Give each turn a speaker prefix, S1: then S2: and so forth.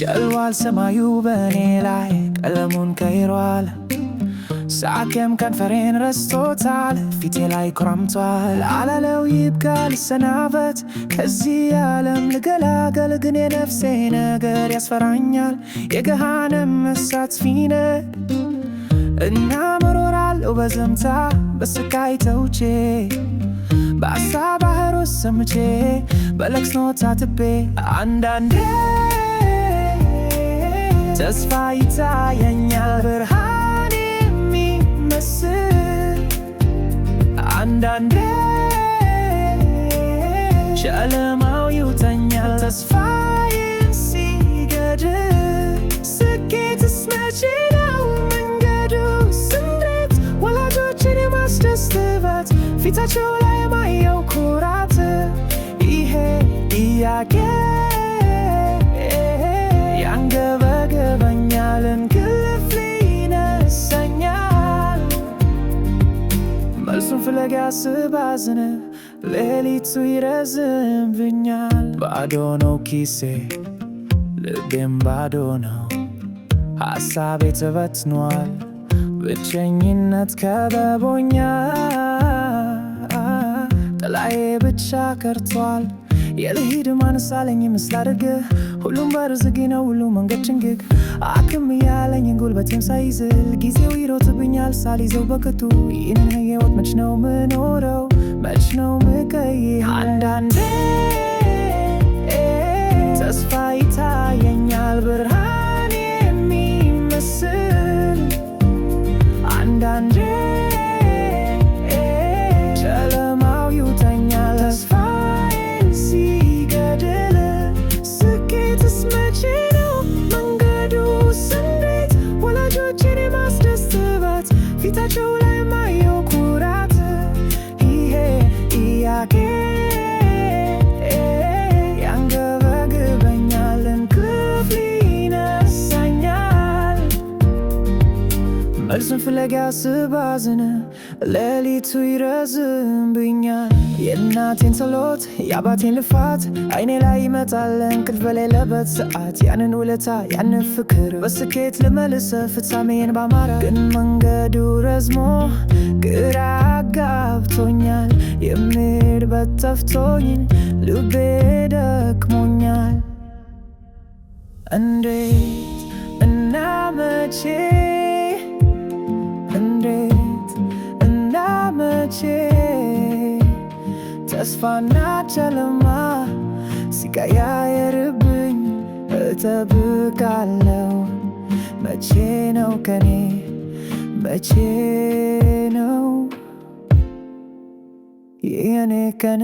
S1: ጀልዋል ሰማዩ በኔ ላይ ቀለሙን ቀይሯል። ሳቄም ከንፈሬን ረስቶታል፣ ፊቴ ላይ ኮራምቷል። አላለው ይብቃ ልሰናበት ከዚህ ዓለም ልገላገል፣ ግን የነፍሴ ነገር ያስፈራኛል። የገሃነም እሳት ፊነድ እና መሮራለው በዝምታ በስቃይ ተውጬ፣ በአሳብ ባህር ውስጥ ሰምጬ በለቅሶ ታጥቤ። አንዳንዴ ተስፋ ይታየኛል ብርሃን የሚመስል፣ አንዳንዴ ጨለማው ይውጠኛል ተስፋዬን ሲገድል። ስኬትስ መቼ ነው መንገዱ? ስንት ወላጆችን የማስደስት ፊታቸው ላይ የማየው ኩራት፣ ይሄ ጥያቄ ያንገበገበኛል፣ እንቅልፍ ሊነሳኛል። መልሱን ፍለጋ ስባዝን ሌሊቱ ይረዝምብኛል። ባዶ ነው ኪሴ ልቤም ባዶ ነው፣ ሐሳቤ ተበትኗል፣ ብቸኝነት ከበቦኛል። ጥላዬ ብቻ ቀርቷል፣ የልሂድ ማንሳለኝ ምስል አድርግ። ሁሉም በር ዝግ ነው፣ ሁሉ መንገድ ጭንግግ። አክም እያለኝ ጉልበቴም ሳይዝል ጊዜው ይሮጥብኛል ሳልይዘው በቅጡ። ይህንን ሕይወት መች ነው ምኖረው? መች ነው ምቀይ? አንዳንዴ ተስፋ ይታየኛል ብርሃን የሚመስል፣ አንዳንዴ ጨለማው ይውጠኛል ተስፋዬን ሲገድል። ስኬትስ መቼ ነው መንገዱ? እንዴት ወላጆችን የማስደስት ፊታቸው ላይ ማየው ኩራት፣ ይሄ ጥያቄ ያንገበግበኛል፣ እንቅልፍ ሊነሳኛል። መልሱን ፍለጋ ስባዝን ሌሊቱ ይረዝምብኛል። የእናቴን ጸሎት የአባቴን ልፋት አይኔ ላይ ይመጣል እንቅልፍ በሌለበት ሰዓት። ያንን ውለታ ያንን ፍቅር በስኬት ልመልስ ፍጻሜን ባማረ፣ ግን መንገዱ ረዝሞ ግራ አጋብቶኛል። የምሄድበት ጠፍቶኝ ልቤ ደክሞኛል። እንዴት እና መቼ መቼ ተስፋና ጨለማ ሲቀያየርብኝ እጠብቃለሁ። መቼ ነው ከኔ? መቼ ነው የኔ ቀን?